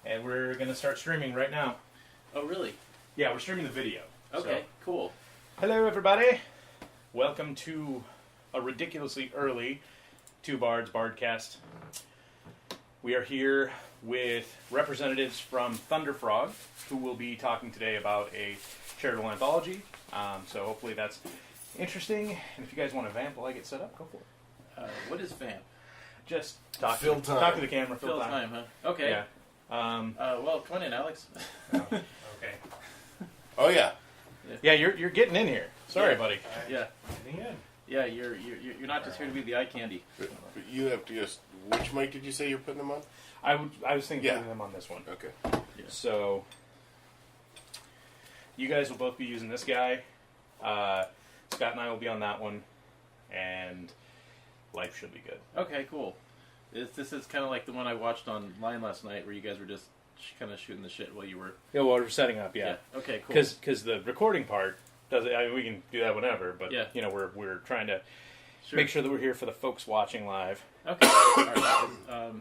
and we're going to start streaming right now. Oh, really? Yeah, we're streaming the video. Okay, cool. Hello, everybody. Welcome to a ridiculously early Two Bards Bardcast. We are here with representatives from Thunderfrog, who will be talking today about a charitable anthology. So hopefully that's interesting. And if you guys want to vamp while I get set up, go for it. What is vamp? Just talk to the camera. Fill time, huh? Okay. Yeah. Well, come on in, Alex. Okay. Oh yeah. Yeah, you're getting in here. Sorry, buddy. Yeah. Getting in. Yeah, you're not just here to be the eye candy. But you have to just. Which mic did you say you're putting them on? I was thinking of putting them on this one. Okay. Yeah. So you guys will both be using this guy. Scott and I will be on that one, and life should be good. Okay, cool. This is kind of like the one I watched online last night, where you guys were just kind of shooting the shit while you were. Yeah, well, we're setting up. Yeah. Okay, cool. Because the recording part does. I mean, we can do that whenever, but yeah. You know, we're trying to make sure that we're here for the folks watching live. Okay. All right.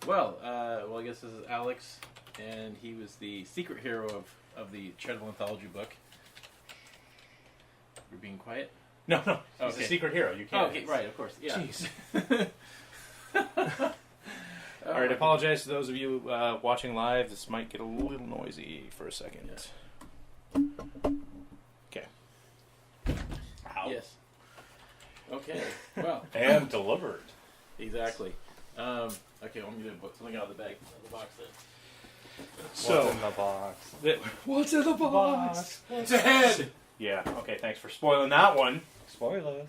Well, I guess this is Alex, and he was the secret hero of the charitable anthology book. You're being quiet? No. He's a secret hero. You can't. Oh, okay, right, of course. Yeah. Jeez. All right, I apologize to those of you watching live. This might get a little noisy for a second. Yeah. Okay. Ow. Yes. Okay. Well. And delivered. Exactly. Okay, I'm going to put something out of the bag, out of the box then. So, what's in the box? What's in the box? It's a head! Yeah, okay, thanks for spoiling that one. Spoilers.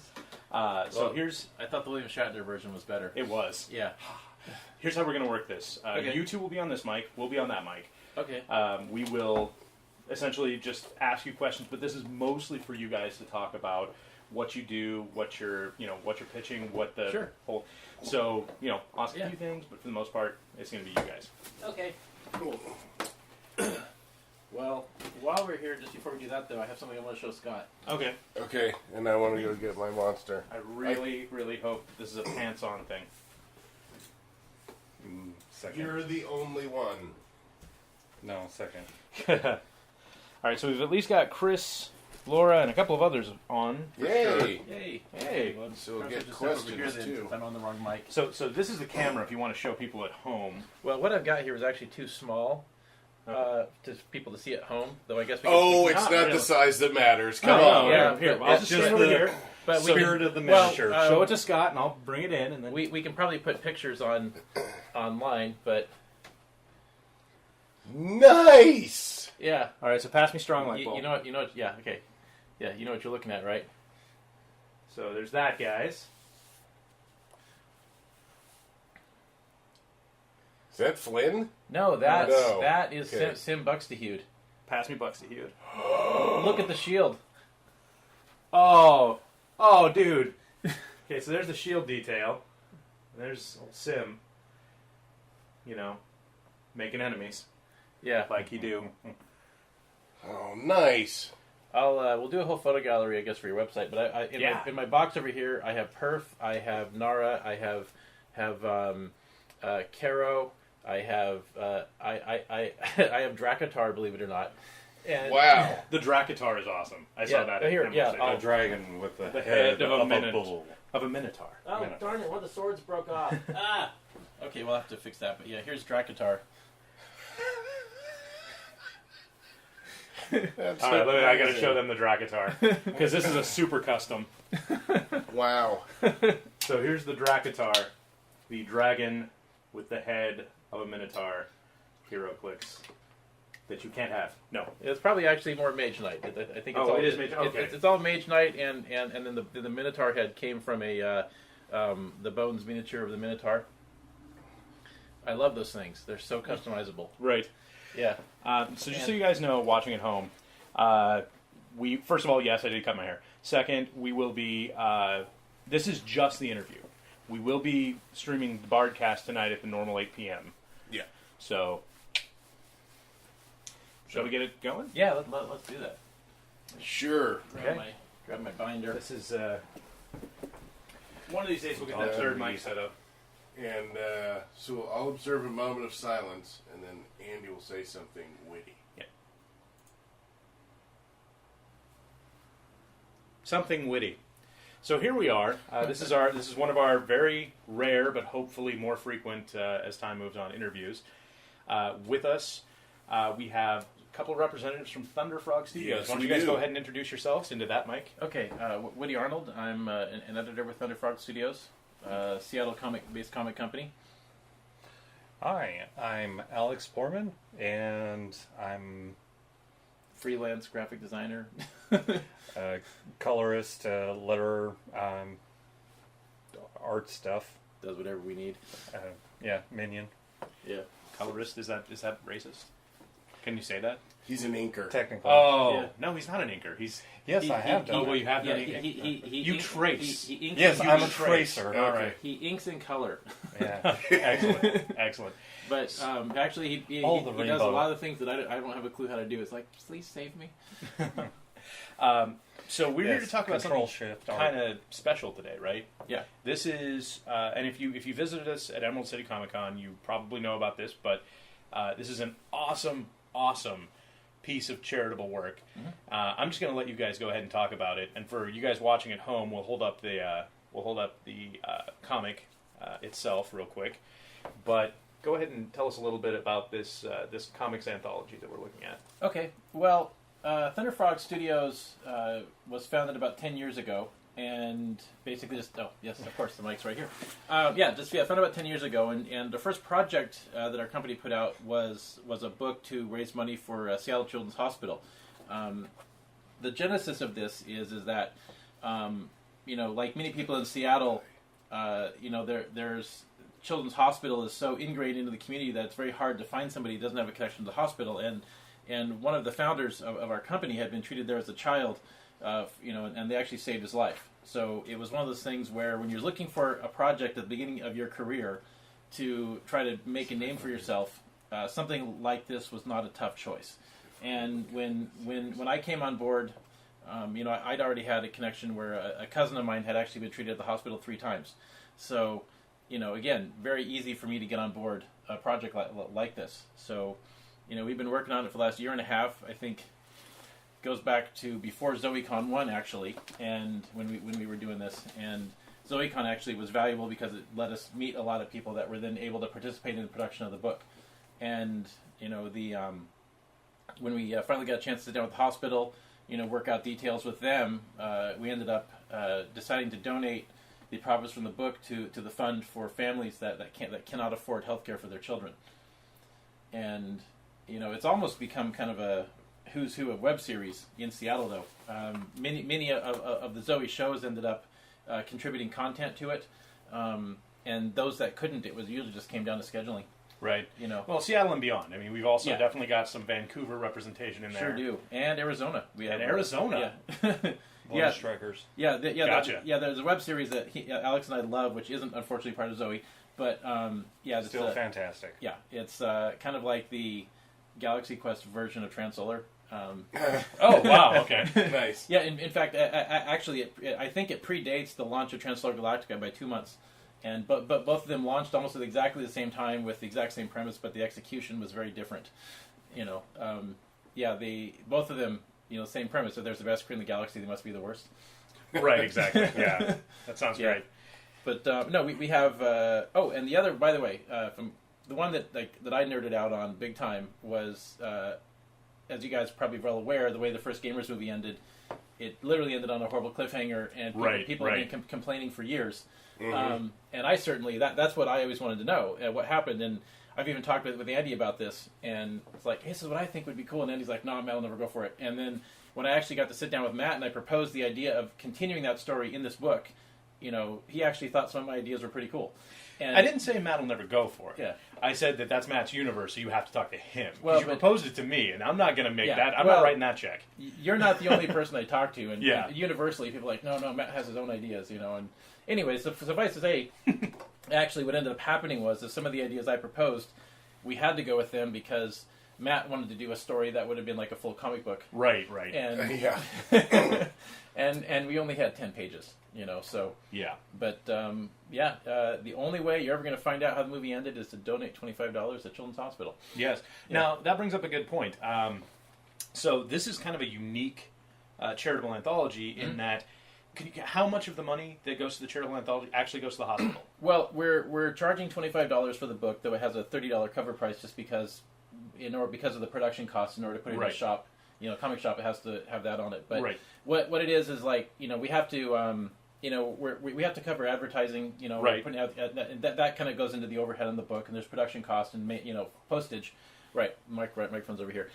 So here's... I thought the William Shatner version was better. It was. Yeah. Here's how we're going to work this. Okay. You two will be on this mic. We'll be on that mic. Okay. We will essentially just ask you questions, but this is mostly for you guys to talk about what you do, what you're pitching, what the whole... So, ask a few things, but for the most part, it's going to be you guys. Okay. Cool. Well, while we're here, just before we do that, though, I have something I want to show Scott. Okay. Okay, and I want to go get my monster. I really hope this is a pants-on thing. Second. You're the only one. No, second. All right, so we've at least got Chris, Laura, and a couple of others on. Yay! Yay! Hey. So we'll get Just over questions, here then, too. since I'm on the wrong mic. So this is the camera if you want to show people at home. Well, what I've got here is actually too small to people to see at home, though I guess we can... Oh, it's not really. the size that matters. Come No, on. yeah. Here, but I'll it's just just stand over the- here. But we Spirit can, of the miniature. Show it to Scott, and I'll bring it in, and then we can probably put pictures online, but Nice! yeah. All right, so pass me strong light bulb. You know what, yeah, okay. Yeah, you know what you're looking at, right? So there's that, guys. Is that Flynn? No, that is Okay. Sim Buxtehude. Pass me Buxtehude. Look at the shield. Oh, dude. Okay, so there's the shield detail. There's old Sim. Making enemies Yeah. like he do. Oh, nice. We'll do a whole photo gallery, I guess, for your website. But in my box over here, I have Perf, I have Nara, I have Caro, I have I have Dracatar, believe it or not. And Wow. The Dracatar is awesome. I saw that. Here, at yeah, A dragon with the head head of a of a minute. bull. Of a Minotaur. Oh, Minotaur. darn it, one of the swords broke off. Okay, we'll have to fix that. But yeah, here's Dracatar. All right, I got to show them the Dracatar because this is a super custom. Wow. So here's the Dracatar, the dragon with the head of a Minotaur, HeroClix, that you can't have. No, It's probably actually more Mage Knight. I think it's all, it is Mage. Okay, it's all Mage Knight, and then the Minotaur head came from the Bones miniature of the Minotaur. I love those things. They're so customizable. right. Yeah. So just so you guys know, watching at home, we first of all, yes, I did cut my hair. Second, we will be. This is just the interview. We will be streaming the Bardcast tonight at the normal 8 p.m. Yeah. So, shall we get it going? Yeah, let's do that. Sure. Grab my binder. This is one of these days we'll get that third mic set up. And So I'll observe a moment of silence, and then Andy will say something witty. Yeah. Something witty. So here we are. This is one of our very rare, but hopefully more frequent as time moves on, interviews. With us, we have a couple of representatives from Thunderfrog Studios. Yes, Why don't we you guys do. go ahead and introduce yourselves into that, Mike? Okay, Woody Arnold. I'm an editor with Thunderfrog Studios, Seattle based comic company. Hi, I'm Alex Borman, and I'm Freelance graphic designer. a colorist, letterer, art stuff. Does whatever we need. Minion. Yeah. Colorist, is that racist? Can you say that? He's an inker. Technically. Oh, Yeah. no, he's not an inker. Yes, I have done Oh, well, it. you have done Yeah, it. he trace. He inks Yes, in- I'm a trace. tracer. All right. He inks in color. Yeah. Excellent. Excellent. But actually, he All the does a rainbow. lot of things that I don't have a clue how to do. It's like, please save me. So we're here to Yes, talk about Control something Shift art. kind of special today, right? Yeah. This is, and if you visited us at Emerald City Comic Con, you probably know about this, but this is an awesome piece of charitable work. Mm-hmm. I'm just going to let you guys go ahead and talk about it, and for you guys watching at home, we'll hold up the comic itself real quick. But go ahead and tell us a little bit about this comics anthology that we're looking at. Okay. Well, Thunderfrog Studios was founded about 10 years ago, and basically just yes, of course, the mic's right here. Founded about 10 years ago, and the first project that our company put out was a book to raise money for Seattle Children's Hospital. The genesis of this is that like many people in Seattle, there's Children's Hospital is so ingrained into the community that it's very hard to find somebody who doesn't have a connection to the hospital. And one of the founders of our company had been treated there as a child, and they actually saved his life. So it was one of those things where when you're looking for a project at the beginning of your career to try to make a name for yourself, something like this was not a tough choice. And when I came on board, I'd already had a connection where a cousin of mine had actually been treated at the hospital 3 times. So, again, very easy for me to get on board a project like this. So, we've been working on it for the last year and a half. I think goes back to before ZoeCon 1, actually, and when we were doing this. And ZoeCon actually was valuable because it let us meet a lot of people that were then able to participate in the production of the book. And, when we finally got a chance to sit down with the hospital, work out details with them, we ended up deciding to donate the profits from the book to the fund for families that cannot afford health care for their children. And it's almost become kind of a who's who of web series in Seattle, though. Many of the Zoe shows ended up contributing content to it, and those that couldn't, it was usually just came down to scheduling. Right. Well, Seattle and beyond. I mean, we've also Yeah. definitely got some Vancouver representation in there. Sure do, and Arizona. We have Arizona. Yeah. Blood Strikers. Gotcha. There's a web series that Alex and I love, which isn't unfortunately part of Zoe, but it's Still fantastic. Yeah, it's kind of like the Galaxy Quest version of Transolar. Oh, wow. Okay. Nice. Yeah, in fact, actually, I think it predates the launch of Transolar Galactica by 2 months, but both of them launched almost at exactly the same time with the exact same premise, but the execution was very different. Both of them. Same premise. If there's the best crew in the galaxy, they must be the worst. Right, exactly. Yeah. That sounds great. But no, we have. And the other, by the way, from the one that I nerded out on big time was, as you guys are probably well aware, the way the first Gamers movie ended. It literally ended on a horrible cliffhanger, and people have been complaining for years. Mm-hmm. And I certainly that's what I always wanted to know. What happened, and I've even talked with Andy about this, and it's like, hey, this is what I think would be cool, and Andy's like, no, Matt will never go for it. And then when I actually got to sit down with Matt and I proposed the idea of continuing that story in this book, he actually thought some of my ideas were pretty cool. And I didn't say Matt will never go for it. Yeah. I said that's Matt's universe, so you have to talk to him. Well, You proposed it to me, and I'm not going to make Yeah, that. I'm well- not writing that check. You're not the only person I talk to, and, Yeah. and universally people are like, no, Matt has his own ideas, And anyway, so suffice to say, actually what ended up happening was that some of the ideas I proposed, we had to go with them because Matt wanted to do a story that would have been like a full comic book, Right. and Yeah. and we only had 10 pages, so Yeah. but the only way you're ever going to find out how the movie ended is to donate $25 to Children's Hospital. Yes. Yeah. Now, that brings up a good point. So this is kind of a unique charitable anthology in that how much of the money that goes to the charitable anthology actually goes to the hospital? Well, we're charging $25 for the book, though it has a $30 cover price just because of the production costs. In order to put it in a shop, comic shop, it has to have that on it. But what it is like, we have to we have to cover advertising. Right. Putting out, that kind of goes into the overhead on the book, and there's production costs and postage. Right, microphone's over here.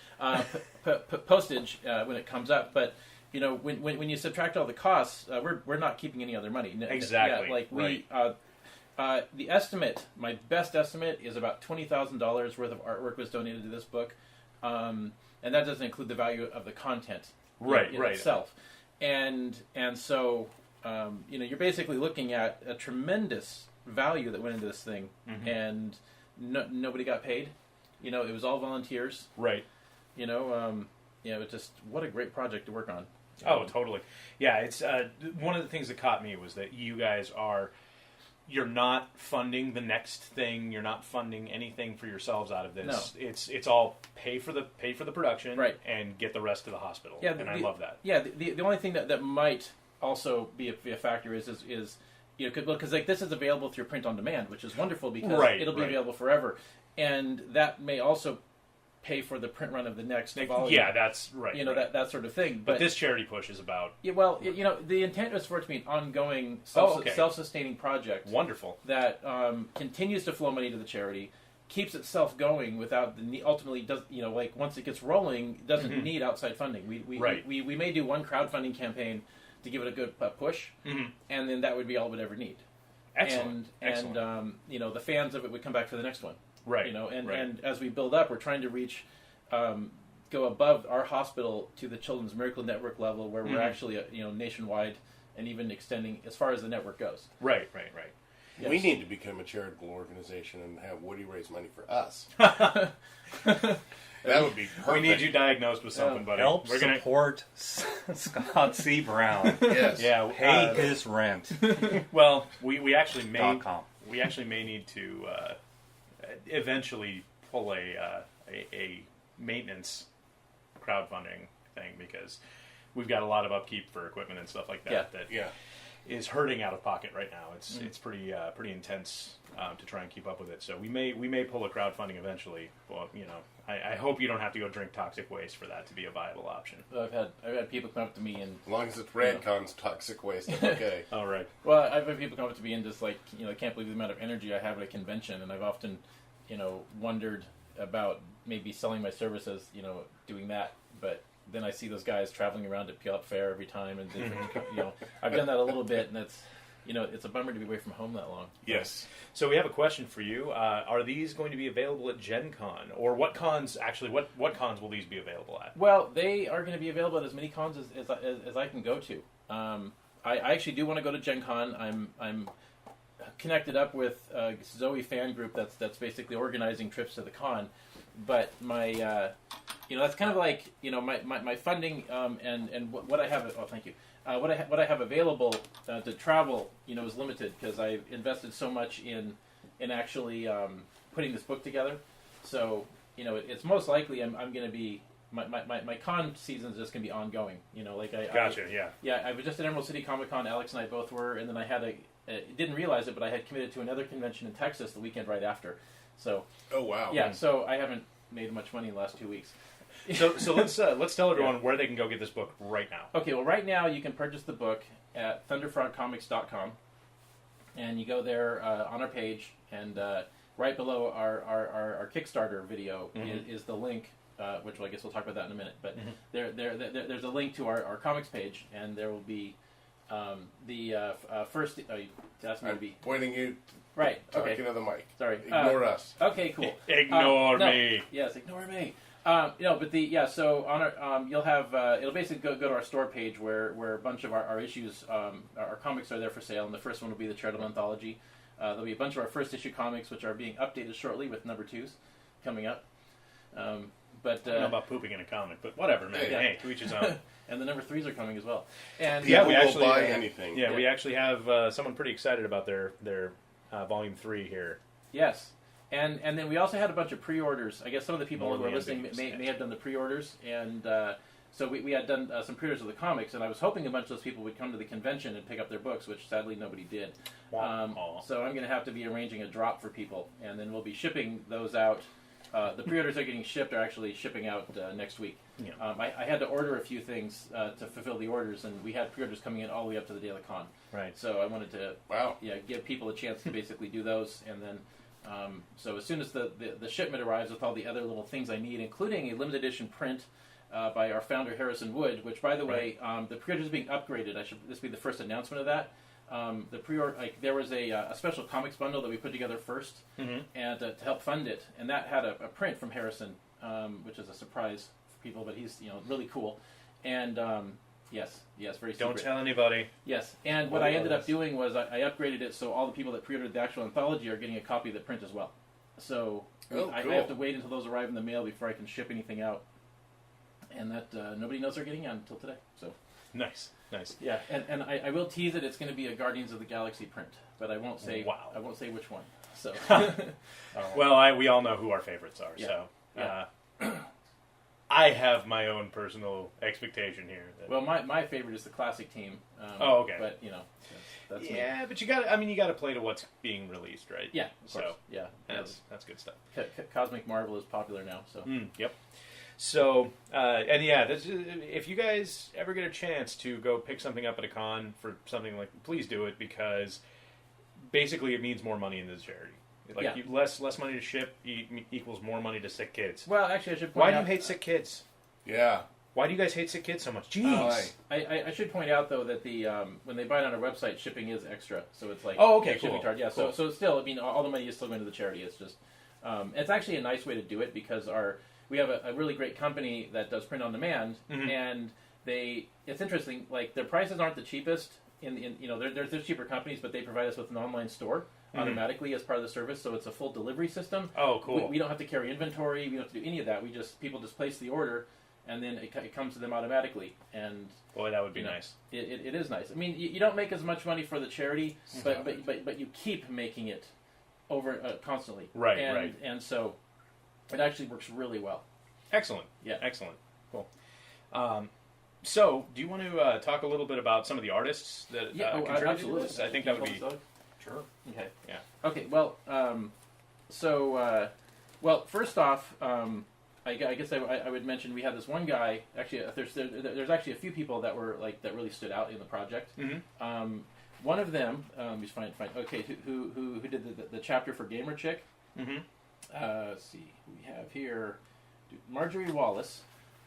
Postage when it comes up, but when you subtract all the costs, we're not keeping any other money. Exactly. Yeah, like the estimate, my best estimate is about $20,000 worth of artwork was donated to this book, and that doesn't include the value of the content in itself. And so you're basically looking at a tremendous value that went into this thing, and nobody got paid. It was all volunteers. Right. It was just, what a great project to work on. Oh, totally. Yeah, it's one of the things that caught me was that you guys you're not funding the next thing. You're not funding anything for yourselves out of this. No. It's all pay for the production, right, and get the rest to the hospital. Yeah, I love that. Yeah, the only thing that might also be a factor is because like this is available through print on demand, which is wonderful because it'll be available forever, and that may also pay for the print run of the next volume. Yeah, that's right. That sort of thing. But this charity push is about... Yeah, well, the intent is for it to be an ongoing, self-sustaining project. Wonderful. That continues to flow money to the charity, keeps itself going without ultimately does once it gets rolling, doesn't need outside funding. We may do one crowdfunding campaign to give it a good push, and then that would be all it would ever need. Excellent. And the fans of it would come back for the next one. Right. And as we build up, we're trying to reach, go above our hospital to the Children's Miracle Network level, where we're actually, nationwide, and even extending as far as the network goes. Right. Yes. We need to become a charitable organization and have Woody raise money for us. That would be perfect. We need you diagnosed with something, buddy. Help support Scott C. Brown. Yes. Yeah. Pay his rent. Well, we actually may .com. We actually may need to eventually pull a maintenance crowdfunding thing, because we've got a lot of upkeep for equipment and stuff like that is hurting out of pocket right now. It's pretty intense to try and keep up with it. So we may pull a crowdfunding eventually. Well, I hope you don't have to go drink toxic waste for that to be a viable option. I've had people come up to me and, as long as it's Radcon's toxic waste, it's okay. All right. Well, I've had people come up to me and just like, I can't believe the amount of energy I have at a convention, and I've often, wondered about maybe selling my services, doing that, but then I see those guys traveling around at Puyallup Fair every time, and I've done that a little bit, and it's a bummer to be away from home that long. Yes. So we have a question for you. Are these going to be available at Gen Con? Or what cons will these be available at? Well, they are going to be available at as many cons as I can go to. I actually do want to go to Gen Con. I'm connected up with a Zoe fan group that's basically organizing trips to the con. But my, that's kind of like, my funding and what I have. Oh, thank you. What I have available to travel, is limited because I've invested so much in actually putting this book together. So, it's most likely I'm going to be my con season is just going to be ongoing. Gotcha. I was just at Emerald City Comic Con. Alex and I both were, and then I had didn't realize it, but I had committed to another convention in Texas the weekend right after. So. Oh wow. Yeah. So I haven't made much money in the last 2 weeks. So let's tell everyone where they can go get this book right now. Okay, well, right now you can purchase the book at thunderfrogcomics.com, and you go there on our page, and right below our Kickstarter video is the link, which I guess we'll talk about that in a minute. But there's a link to our comics page, and there will be the first. That's going to be pointing you. Right. Okay. Talking to the mic. Sorry. Ignore us. Okay. Cool. Ignore me. Yes. Ignore me. So on our, you'll have it'll basically go to our store page where a bunch of our issues, our comics are there for sale, and the first one will be the charitable anthology. There'll be a bunch of our first issue comics which are being updated shortly with number 2s coming up. But I don't know about pooping in a comic, but whatever, man. Yeah. Hey, to each his own. and the number 3s are coming as well. And Yeah, People we will actually buy anything. Yeah, we actually have someone pretty excited about their volume 3 here. Yes. And then we also had a bunch of pre-orders. I guess some of the people who are listening ambiguous, may have done the pre-orders, and so we had done some pre-orders of the comics, and I was hoping a bunch of those people would come to the convention and pick up their books, which sadly nobody did. So I'm going to have to be arranging a drop for people, and then we'll be shipping those out. The pre-orders are getting shipped are actually shipping out next week. Yeah. I had to order a few things to fulfill the orders, and we had pre-orders coming in all the way up to the day of the con. Right. So I wanted to Wow. give people a chance to basically do those, and then so as soon as the shipment arrives with all the other little things I need, including a limited edition print by our founder Harrison Wood, which by the way, the pre-order is being upgraded. This be the first announcement of that. The pre-order, there was a special comics bundle that we put together first, and to help fund it, and that had a print from Harrison, which is a surprise for people, but he's really cool, and yes, very secret. Don't tell anybody. Yes, and what I ended up doing was I upgraded it so all the people that pre-ordered the actual anthology are getting a copy of the print as well. So I have to wait until those arrive in the mail before I can ship anything out, and that nobody knows they're getting on until today. So Nice. yeah, and I will tease it. It's going to be a Guardians of the Galaxy print, but I won't say. Wow. I won't say which one. So Well, we all know who our favorites are, Yeah. so Yeah. I have my own personal expectation here. well, my favorite is the classic team. Oh, okay. But that's me. Yeah, but you got to play to what's being released, right? Yeah, of course. So Yeah, that's good stuff. Cosmic Marvel is popular now. So Yep. So, and yeah, if you guys ever get a chance to go pick something up at a con for something like, please do it, because basically it means more money into the charity. Like less money to ship equals more money to sick kids. well, actually, I should point Why out. do you hate sick kids? Yeah. Why do you guys hate sick kids so much? Jeez. I should point out though that the when they buy it on our website, shipping is extra, so it's like Oh, okay, shipping cool. charge. Yeah, Cool. so still, I mean, all the money is still going to the charity. It's just it's actually a nice way to do it because we have a really great company that does print on demand, and it's interesting. Like their prices aren't the cheapest. There's cheaper companies, but they provide us with an online store automatically as part of the service, so it's a full delivery system. Oh, cool. We don't have to carry inventory. We don't have to do any of that. People just place the order, and then it comes to them automatically. And Boy, that would be nice. It is nice. I mean, you don't make as much money for the charity, but you keep making it over constantly. Right, and, right. And so it actually works really well. Excellent. Yeah. Excellent. Cool. So, do you want to talk a little bit about some of the artists that contributed absolutely. to this? I think that would be... Sure. Okay. Yeah. Okay. Well, first off, I guess I would mention we had this one guy. Actually, there's actually a few people that were that really stood out in the project. One of them, he's fine. Okay, who did the chapter for Gamer Chick? Let's see, we have here Marjorie Wallace.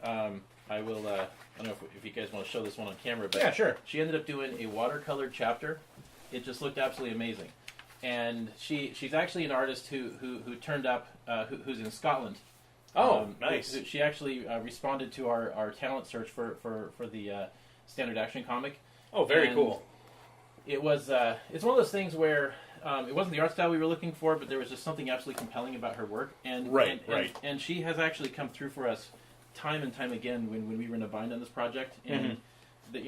I will. I don't know if you guys want to show this one on camera, but Yeah, sure. She ended up doing a watercolored chapter. It just looked absolutely amazing, and she's actually an artist who turned up, who's in Scotland. Oh, nice. She actually responded to our talent search for the Standard Action comic. Oh, very And cool. It was it's one of those things where it wasn't the art style we were looking for, but there was just something absolutely compelling about her work. And Right. And she has actually come through for us time and time again when we were in a bind on this project. And the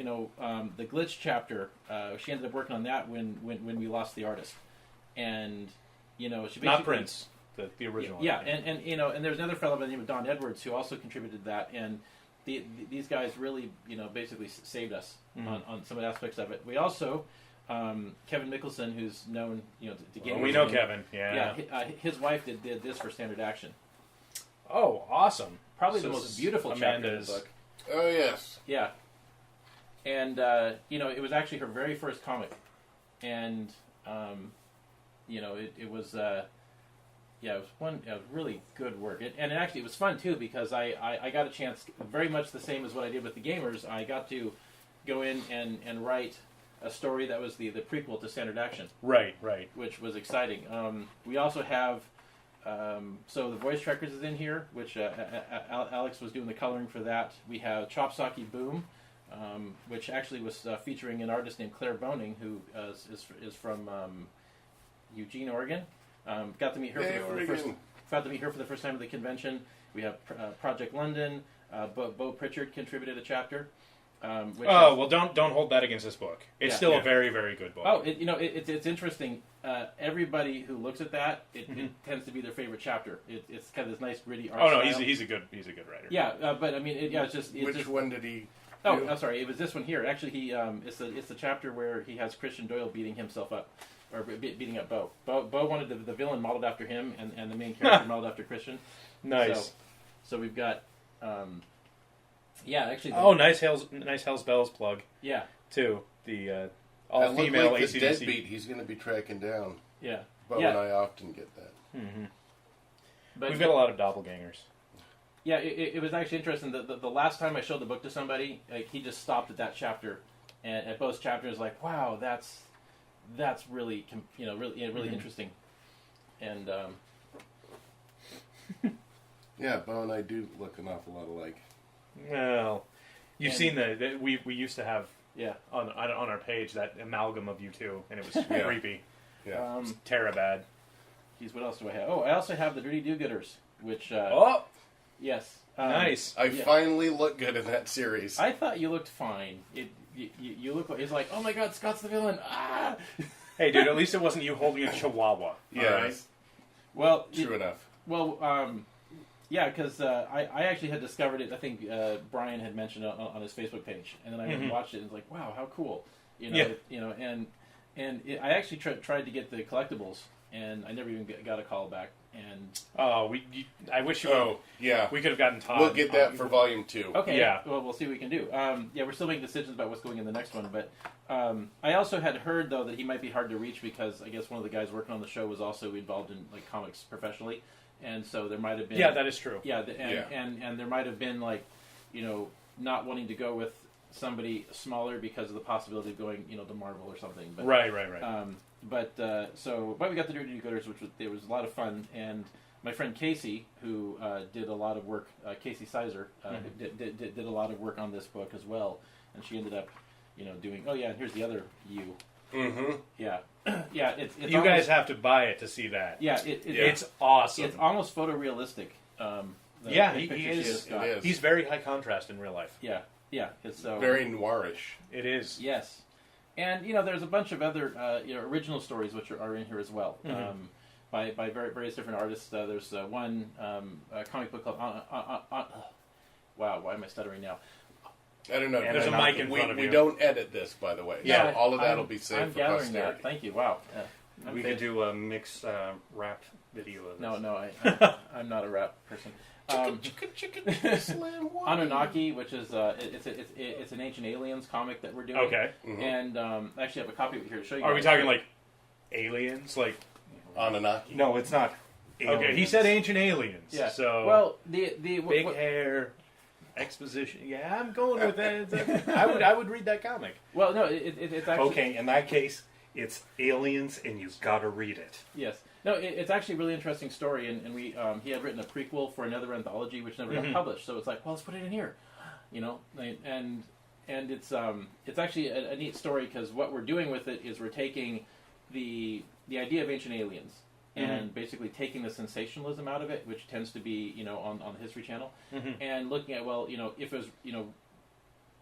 glitch chapter, she ended up working on that when we lost the artist. And she basically, Not Prince, the original. Yeah, and there's another fellow by the name of Don Edwards who also contributed to that, and these guys really basically saved us on some aspects of it. We also Kevin Mickelson, who's known to gamers. We know Kevin. Yeah. His wife did this for Standard Action. Oh, awesome. Probably So the this most is beautiful chapter in the Amanda's- book. Oh, yes. Yeah, and it was actually her very first comic, and it was. It was really good work. And actually it was fun, too, because I got a chance, very much the same as what I did with the gamers, I got to go in and write a story that was the prequel to Standard Action. Right. Which was exciting. We also have, so the Voice Trackers is in here, which Alex was doing the coloring for that. We have Chopsocky Boom, which actually was featuring an artist named Claire Boning, who is from Eugene, Oregon. Got to meet her proud to be here for the first time at the convention. We have Project London. Bo Pritchard contributed a chapter. Well, don't hold that against this book. It's still a very, very good book. Oh, it's interesting. Everybody who looks at that, it tends to be their favorite chapter. It's kind of this nice gritty art. Oh no, style. he's a good writer. Yeah, but I mean, it's just. Which one did he? Oh, I'm sorry. It was this one here. Actually, it's the chapter where he has Christian Doyle beating himself up, or beating up Bo. Bo wanted the villain modeled after him, and the main character modeled after Christian. Nice. So we've got. Actually. Nice Hell's Bells plug. Yeah. Too the all-female like AC/DC. Deadbeat. He's going to be tracking down. Yeah. Bo and I often get that. Mm-hmm. But we've got a lot of doppelgangers. Yeah, it was actually interesting. The last time I showed the book to somebody, he just stopped at that chapter, and at both chapters, like, wow, that's really really interesting, and yeah, Bo and I do look an awful lot alike. Well, you've seen we used to have on our page that amalgam of you two, and it was creepy. Yeah, it's Terabad. Geez, what else do I have? Oh, I also have the Dirty Do-Gooders, which yes, nice. I finally look good in that series. I thought you looked fine. You look like it's like, oh my God, Scott's the villain. Ah. Hey, dude, at least it wasn't you holding a chihuahua. Yeah, right? Well, true enough. Well, yeah, because I actually had discovered it. I think Brian had mentioned it on his Facebook page, and then I went and watched it, and it's like, wow, how cool, and I actually tried to get the collectibles, and I never even got a call back. And I wish you. Oh, yeah, we could have gotten Todd. We'll get that for volume 2. Okay, yeah. Well, we'll see what we can do. We're still making decisions about what's going in the next one, but I also had heard though that he might be hard to reach because I guess one of the guys working on the show was also involved in like comics professionally. And so there might have been... Yeah, that is true. Yeah, and there might have been, like, not wanting to go with somebody smaller because of the possibility of going, to Marvel or something. But, right. But we got the Dirty Do-Gooders, which was a lot of fun. And my friend Casey, who did a lot of work, Casey Sizer, did a lot of work on this book as well. And she ended up, doing... Oh, yeah, and here's the other you. Mm-hmm. Yeah. Yeah, it's you almost, guys have to buy it to see that. Yeah, it's awesome. It's almost photorealistic. He is. He's very high contrast in real life. Yeah. It's so very noirish. It is. Yes, and there's a bunch of other original stories which are in here as well, by various different artists. There's one comic book called. Wow, why am I stuttering now? I don't know. There's a mic in front of you. We don't edit this, by the way. Yeah, so all of that will be saved I'm for gathering posterity. that. Thank you. Wow. We could do a mixed rap video of this. No, I'm not a rap person. Anunnaki, which is it's an Ancient Aliens comic that we're doing. Okay. Mm-hmm. And I actually have a copy of it here to show you. Are we talking like aliens, like Anunnaki? No, it's not. Aliens. Okay, he said Ancient Aliens. Yeah. So well, the big hair. Exposition. Yeah, I'm going with that. I would read that comic. Well, no, it's actually okay. In that case, it's aliens, and you've got to read it. Yes, no, it's actually a really interesting story, and we he had written a prequel for another anthology which never got published. So it's like, well, let's put it in here, and it's actually a neat story because what we're doing with it is we're taking the idea of Ancient Aliens. And basically taking the sensationalism out of it, which tends to be, on the History Channel, and looking at, if it was,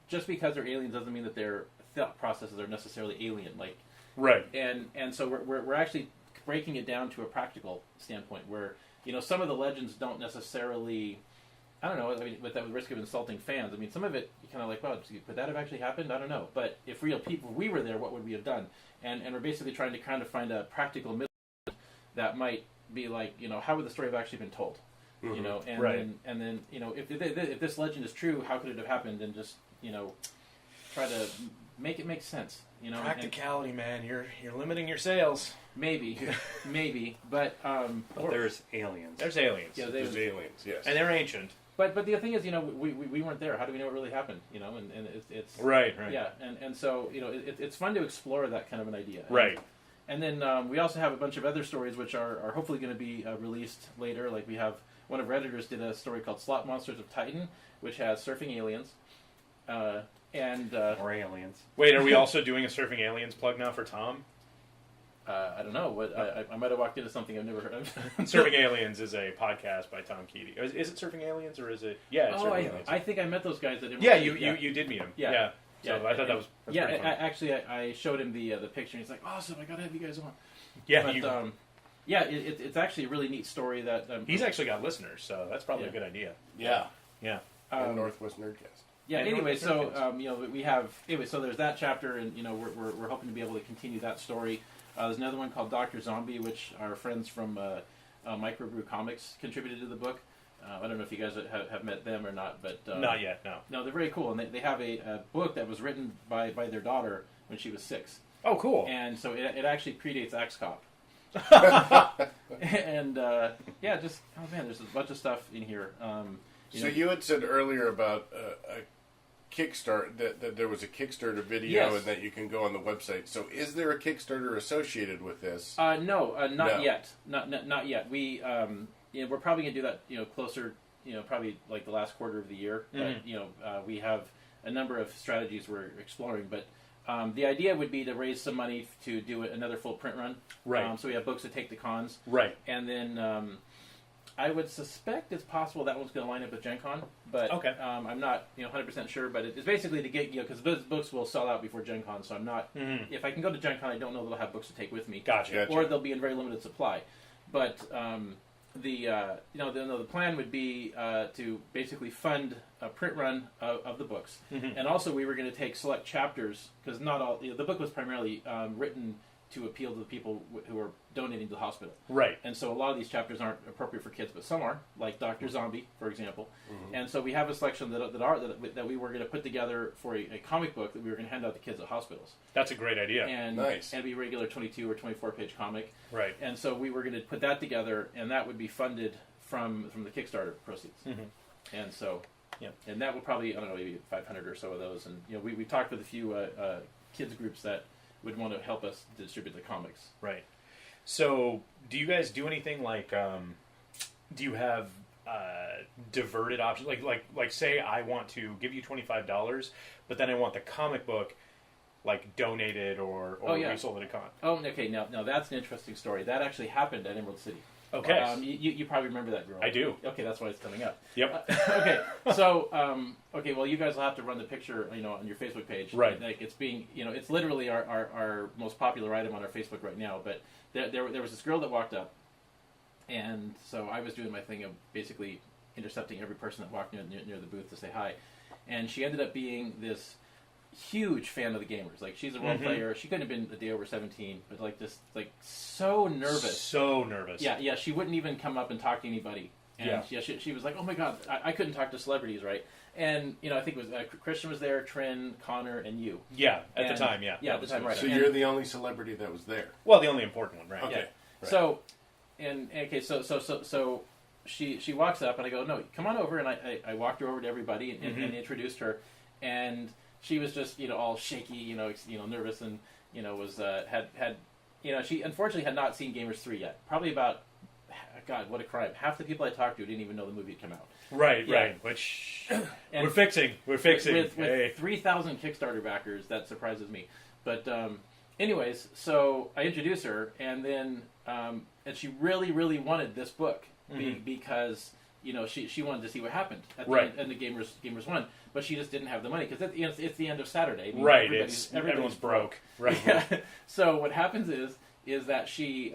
just because they're aliens doesn't mean that their thought processes are necessarily alien, like, right. And so we're actually breaking it down to a practical standpoint, where some of the legends don't necessarily, I don't know, I mean, with the risk of insulting fans, I mean, some of it you kind of like, well, could that have actually happened? I don't know, but if real people, we were there, what would we have done? And we're basically trying to kind of find a practical middle that might be like, how would the story have actually been told? And right. then if this legend is true, how could it have happened? And just try to make it make sense. Practicality, man. You're limiting your sales. Maybe, but there's aliens. There's aliens. Yeah, there's aliens. Yes, and they're ancient. But the thing is, we weren't there. How do we know what really happened? And it's right. Yeah, and so it's fun to explore that kind of an idea. Right. And then we also have a bunch of other stories which are hopefully going to be released later. Like we have one of our editors did a story called Slot Monsters of Titan, which has surfing aliens. Or aliens. Wait, are we also doing a surfing aliens plug now for Tom? I don't know. I might have walked into something I've never heard of. Surfing Aliens is a podcast by Tom Keating. Is it Surfing Aliens or is it? Yeah, it's Surfing Aliens. I think I met those guys at Yeah, you did meet him. Yeah. So I thought that was yeah. pretty fun. Actually, I showed him the picture, and he's like, "Awesome! I gotta have you guys on." Yeah, But, it's actually a really neat story that he's actually got listeners, so that's probably a good idea. Yeah. Yeah. And Northwest Nerdcast. Yeah. And Anyway, Northwest so Nerdcast. we have so there's that chapter, and we're hoping to be able to continue that story. There's another one called Dr. Zombie, which our friends from Microbrew Comics contributed to the book. I don't know if you guys have met them or not, but Not yet, no. No, they're very cool, and they have a book that was written by their daughter when she was 6. Oh, cool. And so it actually predates XCOP. And just there's a bunch of stuff in here. You had said earlier about a Kickstarter that there was a Kickstarter video Yes. and that you can go on the website. So is there a Kickstarter associated with this? Not No. yet. Not yet. We're probably gonna do that. Closer. Probably like the last quarter of the year. Mm-hmm. But we have a number of strategies we're exploring. But the idea would be to raise some money to do another full print run. Right. So we have books to take to cons. Right. And then I would suspect it's possible that one's going to line up with Gen Con, but Okay. I'm not 100% sure. But it's basically to get because those books will sell out before Gen Con, so I'm not. Mm-hmm. If I can go to Gen Con, I don't know that I'll have books to take with me. Gotcha. Or they'll be in very limited supply. But the plan would be to basically fund a print run of the books, Mm-hmm. and also we were going to take select chapters because not all the book was primarily written to appeal to the people who are donating to the hospital. Right. And so a lot of these chapters aren't appropriate for kids, but some are, like Dr. Zombie, for example. Mm-hmm. And so we have a selection that we were going to put together for a comic book that we were going to hand out to kids at hospitals. That's a great idea. And Nice. and be a regular 22 or 24 page comic. Right. And so we were going to put that together, and that would be funded from the Kickstarter proceeds. Mm-hmm. And so, Yeah. and that would probably, I don't know, maybe 500 or so of those. And we talked with a few kids groups that would want to help us distribute the comics. Right. So, do you guys do anything like? Do you have diverted options? Like, say I want to give you $25, but then I want the comic book like donated or resold at a con. Oh, okay. Now that's an interesting story. That actually happened at Emerald City. Okay. You probably remember that girl. I do. Okay, that's why it's coming up. Yep. Okay. So, well, you guys will have to run the picture, on your Facebook page. Right. Like it's being, it's literally our most popular item on our Facebook right now. But there was this girl that walked up, and so I was doing my thing of basically intercepting every person that walked near the booth to say hi, and she ended up being this huge fan of the gamers. Like she's a role player. She couldn't have been a day over 17, but so nervous. So nervous. Yeah. She wouldn't even come up and talk to anybody. And she was like, "Oh my god, I couldn't talk to celebrities, right?" And I think it was Christian was there, Trin, Connor, and you. Yeah, at the time, yeah. Yeah, at the time, right. So you're the only celebrity that was there. Well, the only important one, right? Okay. Yeah. Right. So she walks up and I go, "No, come on over." And I walked her over to everybody and introduced her, and she was just all shaky, nervous, and was she unfortunately had not seen Gamers 3 yet. Probably about, God, what a crime! Half the people I talked to didn't even know the movie had come out. Right. Yeah. Right. Which we're fixing. We're fixing. With 3,000 Kickstarter backers, that surprises me. But anyways, so I introduced her, and then and she really, really wanted this book because she wanted to see what happened at the Gamers 1, but she just didn't have the money because it's the end of Saturday. Right. Everyone's broke. Right. Yeah. So what happens is that she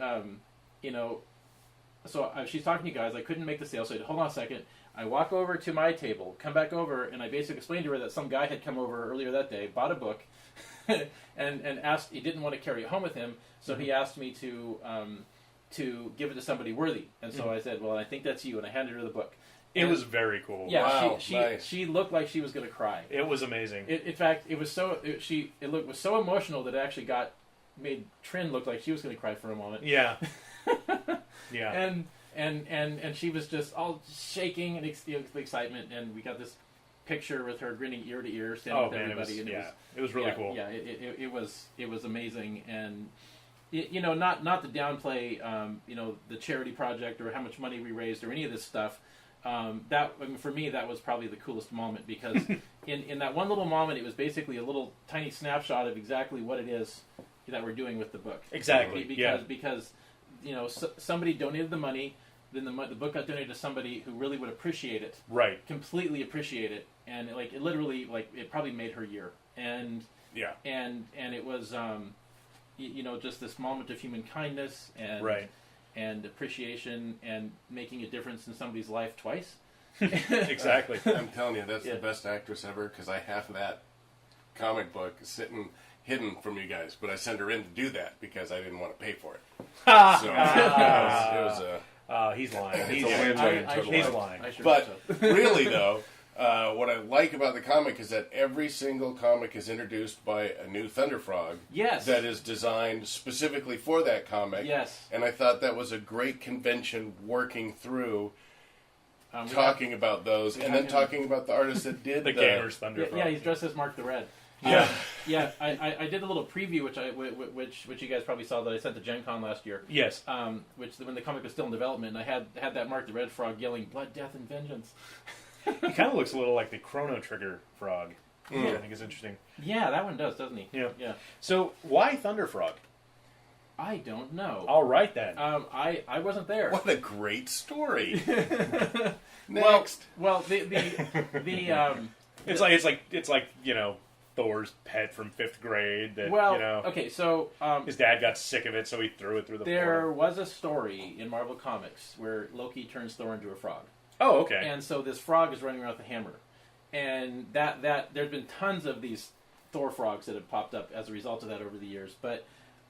so she's talking to you guys. I couldn't make the sale, so I said, hold on a second. I walk over to my table, come back over, and I basically explained to her that some guy had come over earlier that day, bought a book, and asked. He didn't want to carry it home with him, so he asked me to give it to somebody worthy. And so I said, well, I think that's you, and I handed her the book. It was very cool. Yeah, wow, nice. She looked like she was going to cry. It was amazing. In fact, it was so was so emotional that it actually made Trin look like she was going to cry for a moment. Yeah. Yeah. And she was just all shaking and excitement, and we got this picture with her grinning ear to ear, standing with everybody. It was really cool. Yeah, it was amazing, and not to downplay the charity project or how much money we raised or any of this stuff. For me, that was probably the coolest moment because in that one little moment, it was basically a little tiny snapshot of exactly what it is that we're doing with the book. Exactly. Because somebody donated the money, then the book got donated to somebody who really would appreciate it, Right. completely appreciate it, and it literally it probably made her year, and it was just this moment of human kindness and Right. and appreciation and making a difference in somebody's life twice. Exactly. I'm telling you, that's the best actress ever, because I have that comic book sitting hidden from you guys, but I sent her in to do that because I didn't want to pay for it. So it was a... He's lying. It's He's a win-win. He's lying. I sure But hope so. really, though, what I like about the comic is that every single comic is introduced by a new Thunderfrog. Yes. That is designed specifically for that comic. Yes. And I thought that was a great convention working through We talking about those, we and have then him- talking about the artist that did The Gamers Thunderfrog. Yeah, he's dressed as Mark the Red. Yeah. Yeah. I did a little preview, which you guys probably saw that I sent to Gen Con last year. Yes. Which when the comic was still in development, and I had that Mark the Red Frog yelling "Blood, Death, and Vengeance." He kind of looks a little like the Chrono Trigger frog, which I think is interesting. Yeah, that one does, doesn't he? Yeah. Yeah. So why Thunderfrog? I don't know. All right then. I wasn't there. What a great story! Next. Well, the It's like Thor's pet from 5th grade. That okay, so his dad got sick of it, so he threw it through the there portal. was a story in Marvel Comics where Loki turns Thor into a frog. Oh, okay. And so this frog is running around with a hammer, and that there's been tons of these Thor frogs that have popped up as a result of that over the years. But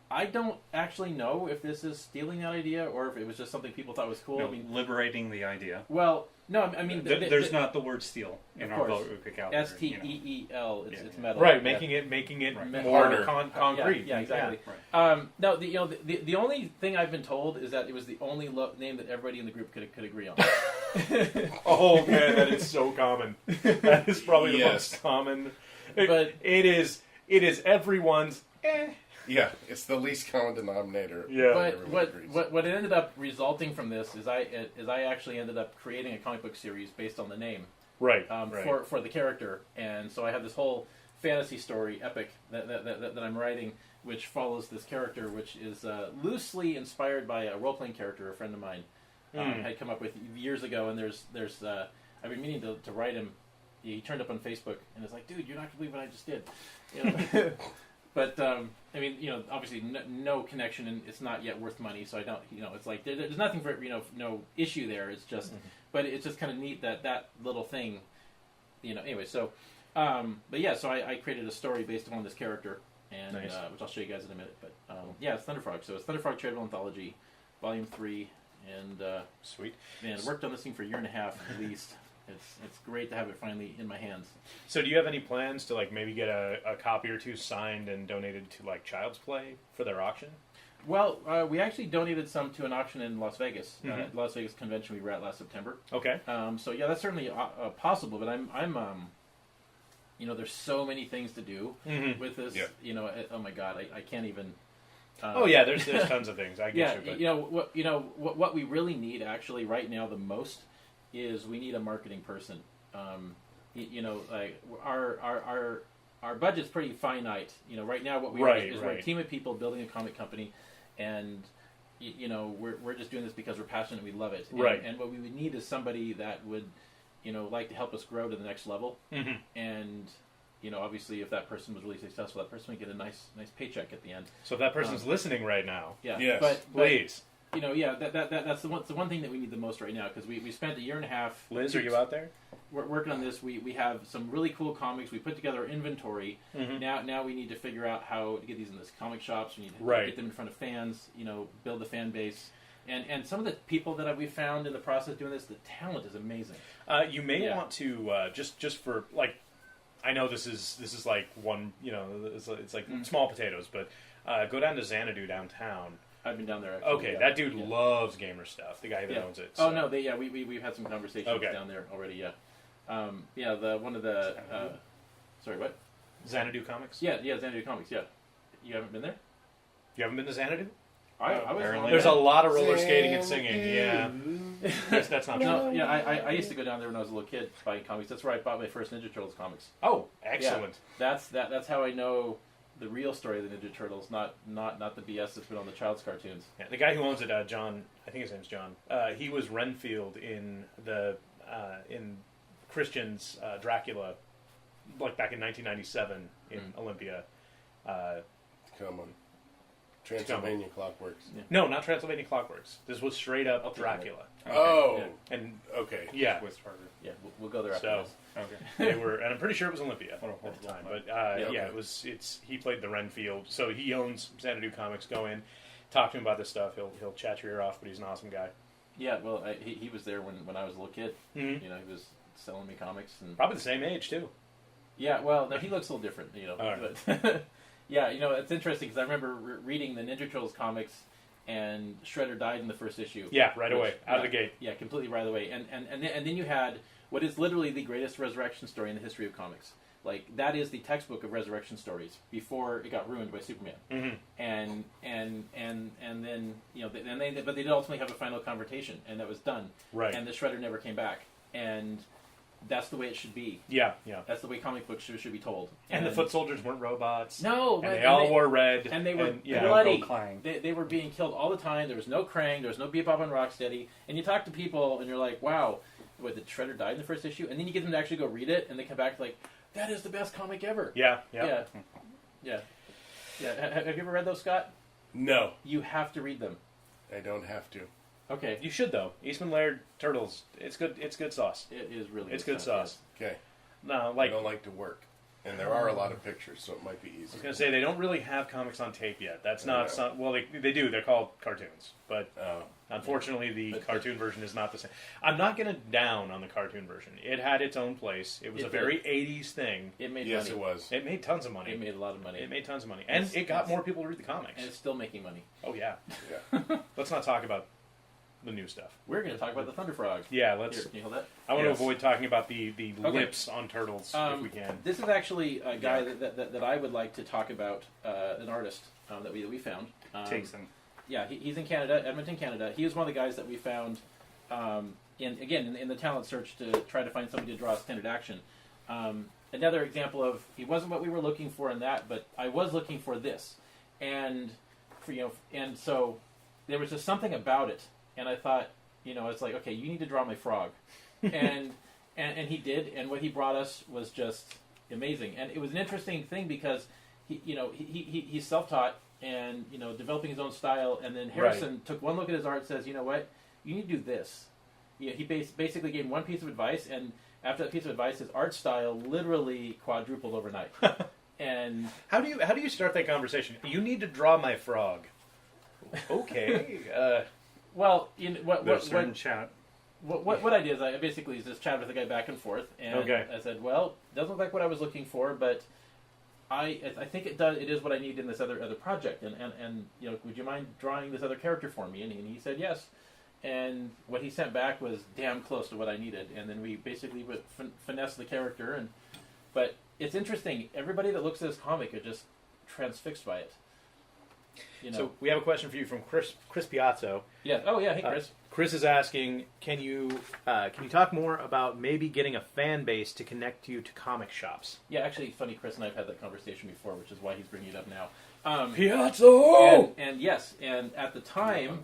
I don't actually know if this is stealing that idea or if it was just something people thought was cool. No, I mean, liberating the idea. well, no, I mean There's not the word steal in of our course. vocabulary. STEEL. It's metal. Right, Yeah. making it Right. more Harder. concrete. Yeah, exactly. Right. No, the only thing I've been told is that it was the only name that everybody in the group could agree on. Oh man, that is so common. That is probably the Yes. most common. But- it is everyone's. Yeah, it's the least common denominator. Yeah. But Everyone agrees. what ended up resulting from this is I actually ended up creating a comic book series based on the name Right. for the character, and so I have this whole fantasy story epic that I'm writing, which follows this character, which is loosely inspired by a role playing character a friend of mine had come up with years ago, and there's I've been meaning to write him. He turned up on Facebook and it's like, dude, you're not gonna believe what I just did. But I mean, obviously no connection, and it's not yet worth money. So I don't, it's like there's nothing for no issue there. It's just, but it's just kind of neat that little thing, Anyway, so, but yeah, so I created a story based upon this character, and Nice. which I'll show you guys in a minute. But yeah, it's Thunderfrog. So it's Thunderfrog Charitable Anthology, Volume 3, and Sweet. man, I worked on this thing for a year and a half at least. It's great to have it finally in my hands. So do you have any plans to maybe get a copy or two signed and donated to Child's Play for their auction? Well, we actually donated some to an auction in Las Vegas, Las Vegas convention we were at last September. Okay. So yeah, that's certainly possible. But I'm there's so many things to do with this. Yeah. Oh my God, I can't even. Oh yeah, there's tons of things. I Yeah, get you. But what we really need actually right now the most is we need a marketing person. Our budget's pretty finite. Right now what we are is we're a team of people building a comic company, and we're just doing this because we're passionate and we love it. Right. And what we would need is somebody that would like to help us grow to the next level. And obviously if that person was really successful, that person would get a nice paycheck at the end. So if that person's listening right now, Yeah. Yes. But please. That's the one thing that we need the most right now, because we spent a year and a half. Liz, are you out there? We're working on this. We have some really cool comics. We put together our inventory. Now we need to figure out how to get these in this comic shops. We need to get them in front of fans. Build the fan base. And some of the people that we found in the process of doing this, the talent is amazing. You may want to just for I know this is like one it's like small potatoes, but go down to Xanadu downtown. I've been down there. Actually, Okay, that dude loves gamer stuff. The guy that owns it. So. Oh no, we've had some conversations Okay. down there already. Yeah, sorry, what? Xanadu Comics. Yeah, Xanadu Comics. Yeah, you haven't been there? You haven't been to Xanadu? I was. apparently. There's a lot of roller skating and singing. Yeah, that's not true. No, yeah, I used to go down there when I was a little kid buying comics. That's where I bought my first Ninja Turtles comics. Oh, excellent. That's how I know the real story of the Ninja Turtles, not the BS that's been on the child's cartoons. Yeah, the guy who owns it, John, I think his name's John. He was Renfield in in Christian's Dracula, like back in 1997 in Olympia. Come on. Transylvania Clockworks. Yeah. No, not Transylvania Clockworks. This was straight up Dracula. Oh, Yeah. And okay. yeah, Twist harder. Yeah, we'll go there after So- this. Okay. they were, and I'm pretty sure it was Olympia What a at the horrible time. time. But Yeah, okay. it was. He played the Renfield, so he owns Xanadu Comics. Go in, talk to him about this stuff. He'll chat your ear off, but he's an awesome guy. Yeah, well, he was there when I was a little kid. Mhm. You know, he was selling me comics and Probably the same age too. yeah. Well, no, he looks a little different. You know, All right. but yeah, you know, it's interesting because I remember reading the Ninja Turtles comics, and Shredder died in the first issue. Yeah, right away, out of the gate. Yeah, completely right away. And then you had what is literally the greatest resurrection story in the history of comics. Like that is the textbook of resurrection stories before it got ruined by Superman. Mm-hmm. And then you know but they did ultimately have a final confrontation, and that was done. Right. And the Shredder never came back, and that's the way it should be. Yeah. That's the way comic books should be told. And the foot soldiers weren't robots. No, And they all wore red. and they were yeah. bloody. Go Clang. They were being killed all the time. There was no Krang. There was no Bebop and Rocksteady. And you talk to people, and you're like, "Wow, what? The Shredder died in the first issue?" And then you get them to actually go read it, and they come back like, "That is the best comic ever." Yeah. Yeah. Have you ever read those, Scott? No, You have to read them. I don't have to. Okay, You should though. Eastman Laird Turtles. It's good. It's good sauce. it is really. It's good sauce. Okay. No, I like I don't like to work. And there are a lot of pictures, so it might be easy. was gonna say, they don't really have comics on tape yet. That's I not know. some. Well, they do. They're called cartoons, but Oh, unfortunately, the But- cartoon version is not the same. I'm not gonna down on the cartoon version. It had its own place. It was It a very '80s thing. It made yes, money. it was. It made tons of money. It made a lot of money. It made tons of money, and it got more people to read the comics. and it's still making money. Oh yeah. Yeah. Let's not talk about the new stuff. We're going to talk about the Thunderfrog. Yeah, Here, let's. can you hold that? I want to Yes. avoid talking about the Okay. lips on turtles if we can. This is actually a guy Yuck. that I would like to talk about, an artist that we found. Jason. Yeah, he's in Canada, Edmonton, Canada. He was one of the guys that we found in the talent search to try to find somebody to draw standard action. Another example of he wasn't what we were looking for in that, but I was looking for this, and and so there was just something about it, and I thought, it's like, okay, you need to draw my frog, and he did, and what he brought us was just amazing, and it was an interesting thing because he's self-taught and developing his own style, and then Harrison took one look at his art and says, you know what, you need to do this. He basically gave him one piece of advice, and after that piece of advice, his art style literally quadrupled overnight. And How do you start that conversation? You need to draw my frog. Okay. well, There's certain chat. what I did is I basically just chatted with the guy back and forth, and Okay. I said, well, it doesn't look like what I was looking for, but I think it does. It is what I need in this other project, and would you mind drawing this other character for me? And he said yes. And what he sent back was damn close to what I needed, and then we basically would finesse the character. But it's interesting. Everybody that looks at this comic are just transfixed by it. So we have a question for you from Chris Piazzo. Yeah. Oh yeah. Hey, Chris. Chris is asking, can you talk more about maybe getting a fan base to connect you to comic shops? Yeah. Actually, funny. Chris and I have had that conversation before, which is why he's bringing it up now. Piazzo. And yes, and at the time,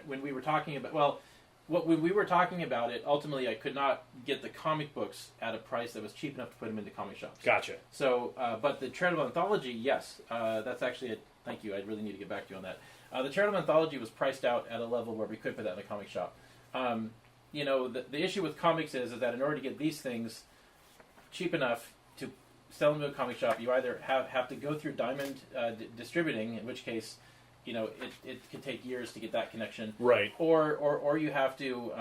when we were talking about, when we were talking about it, ultimately I could not get the comic books at a price that was cheap enough to put them into comic shops. Gotcha. So, but the charitable anthology, yes, that's actually thank you. I really need to get back to you on that. The charitable anthology was priced out at a level where we could put that in a comic shop. The issue with comics is that in order to get these things cheap enough to sell them to a comic shop, you either have to go through Diamond Distributing, in which case, it could take years to get that connection, Right. or you have to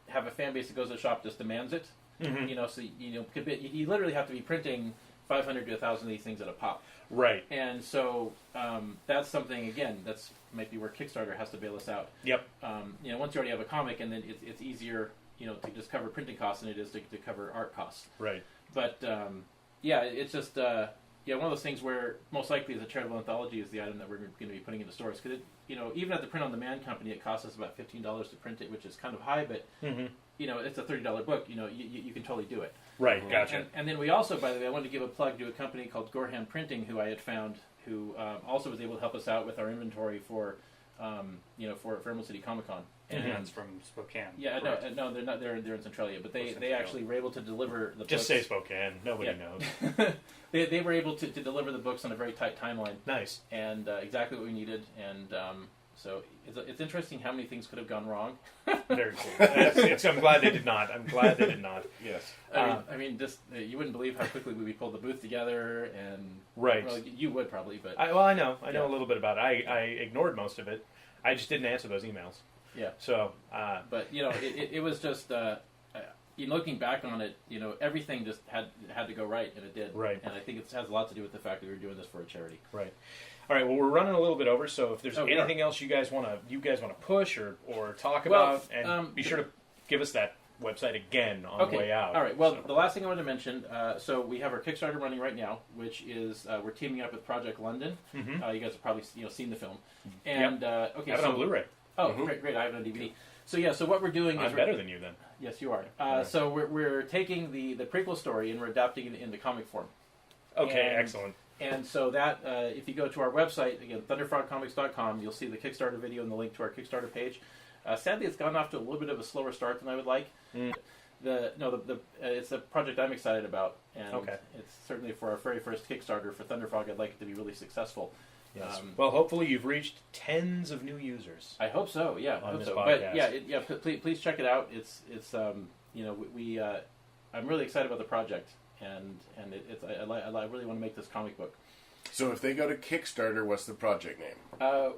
have a fan base that goes to the shop just demands it. Mm-hmm. So you literally have to be printing 500 to 1,000 of these things at a pop. Right. And so that's something, again, that's might be where Kickstarter has to bail us out. Yep. Once you already have a comic, and then it's easier, to just cover printing costs than it is to cover art costs. Right. But it's just one of those things where most likely the charitable anthology is the item that we're going to be putting into stores because even at the print on demand company, it costs us about $15 to print it, which is kind of high, but it's a $30 book. You can totally do it. Right, gotcha. And then we also, by the way, I wanted to give a plug to a company called Gorham Printing, who I had found, who also was able to help us out with our inventory for Emerald City Comic Con. And it's from Spokane. Yeah, no, they're not. They're in Centralia, but they actually were able to deliver the Just books. say Spokane. Nobody knows. They were able to deliver the books on a very tight timeline. Nice. And exactly what we needed. And so it's interesting how many things could have gone wrong. Very cool. I'm glad they did not. Yes. I mean, just you wouldn't believe how quickly we pulled the booth together, and right. Well, you would probably, but I know a little bit about it. I ignored most of it. I just didn't answer those emails. Yeah. So, but it was just looking back on it, everything just had to go right, and it did. Right. And I think it has a lot to do with the fact that we were doing this for a charity. Right. All right. Well, we're running a little bit over, so if there's anything else you guys want to push or talk about, and be sure to give us that website again on the way out. All right. Well, the last thing I wanted to mention, so we have our Kickstarter running right now, which is we're teaming up with Project London. You guys have probably seen the film, and I have it on Blu-ray. Oh, great! I have it on DVD. So what we're doing is I'm better than you then. Yes, you are. So we're taking the prequel story and we're adapting it into comic form. Okay, excellent. And so that if you go to our website again, thunderfrogcomics.com, you'll see the Kickstarter video and the link to our Kickstarter page. Sadly, it's gone off to a little bit of a slower start than I would like. It's a project I'm excited about, and it's certainly for our very first Kickstarter for Thunderfrog. I'd like it to be really successful. Yes. Well, hopefully you've reached tens of new users. I hope so. Yeah, on this podcast. But please check it out. It's I'm really excited about the project, and I really want to make this comic book. So if they go to Kickstarter, what's the project name?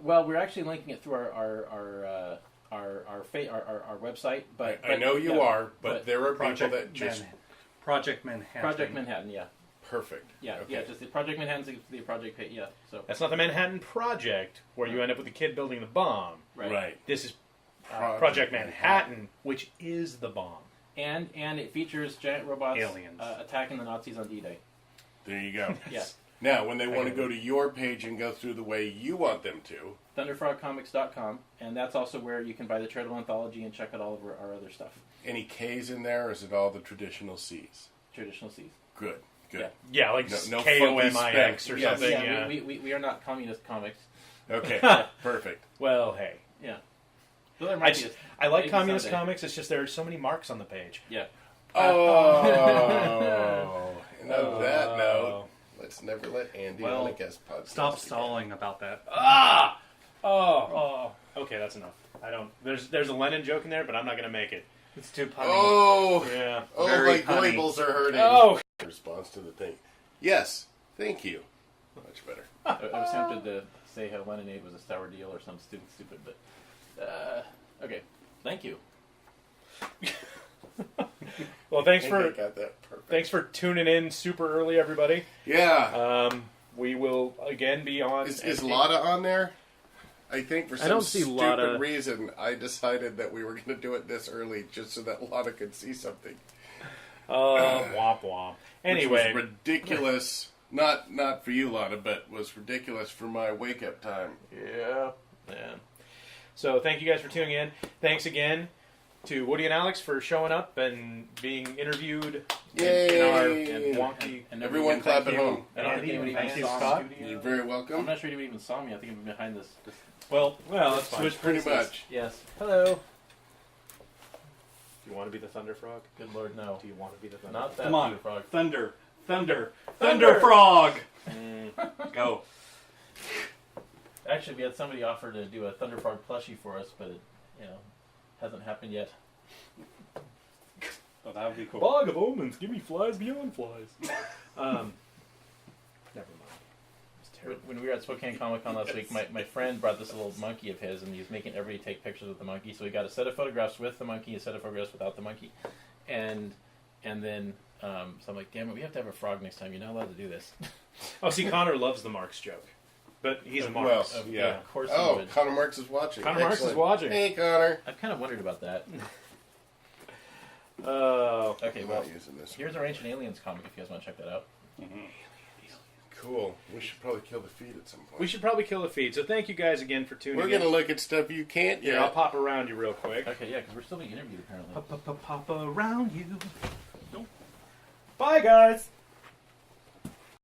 Well, we're actually linking it through our website, but I know you are, but there are people Project that just Project Manhattan. Project Manhattan, yeah. Perfect. Yeah, Okay. yeah. Just the Project Manhattan's the project page. Yeah, so that's not the Manhattan Project where you end up with the kid building the bomb. Right. This is Project Manhattan, which is the bomb. And it features giant robots Aliens. Attacking the Nazis on D-Day. There you go. Yeah. Now, when they want to go to your page and go through the way you want them to, Thunderfrogcomics.com, and that's also where you can buy the charitable anthology and check out all of our other stuff. any K's in there, or is it all the traditional C's? Traditional C's. Good. Yeah, like no KOMIX or Yes. something. Yeah, we are not communist comics. Okay, perfect. Well, hey. Yeah. Well, there might be I like maybe communist someday. comics, it's just there are so many marks on the page. Yeah. Oh. And on that note, let's never let Andy on a guest podcast. Stop stalling about that. Okay, that's enough. I don't. There's a Lenin joke in there, but I'm not going to make it. It's too punny. Oh. Yeah. Oh, Very my punny. goibles are hurting. Oh. Response to the thing. Yes. Thank you. Much better. I was tempted to say how lemonade was a sour deal or something stupid, but okay. Thank you. Well, I got that perfect. thanks for tuning in super early, everybody. Yeah. We will again be on. Is Lotta on there? I think for some don't see stupid Lotta. reason, I decided that we were going to do it this early just so that Lotta could see something. Womp womp. Anyway, Which was ridiculous. Not for you, Lotta, but was ridiculous for my wake up time. yeah. So thank you guys for tuning in. Thanks again to Woody and Alex for showing up and being interviewed Yay! in our wonky. And Everyone clap at home. I don't think Andy, anybody thank even you, saw Scott. me. You're very I'm welcome. not sure anybody even saw me. I think I'm behind this. Well, that's fine. Switch pretty much. Yes. Hello. Do you want to be the Thunderfrog? Good Lord, no. Do you want to be the Thunderfrog? Not that Come on. frog. Thunder. Thunderfrog. Go. Actually, we had somebody offer to do a Thunderfrog plushie for us, but it, hasn't happened yet. Oh, that would be cool. Bog of omens, give me flies beyond flies. Never mind. It's terrible. When we were at Spokane Comic Con last week, my friend brought this little monkey of his, and he was making everybody take pictures with the monkey. So we got a set of photographs with the monkey, a set of photographs without the monkey, and then so I'm like, damn it, we have to have a frog next time. You're not allowed to do this. Oh, see, Connor loves the Marx joke, but he's a Well, Marx. yeah. Of course he Oh, would. Connor Marks is watching. Connor Marks is Excellent. watching. Hey, Connor. I've kind of wondered about that. Oh, Okay, I'm well, not using this. here's our Ancient Aliens comic if you guys want to check that out. Cool. We should probably kill the feed at some point. We should probably kill the feed. So thank you guys again for tuning We're in. going to look at stuff you can't Here, yet. I'll pop around you real quick. Okay, yeah, because we're still being interviewed apparently. Pop around you. Bye, guys.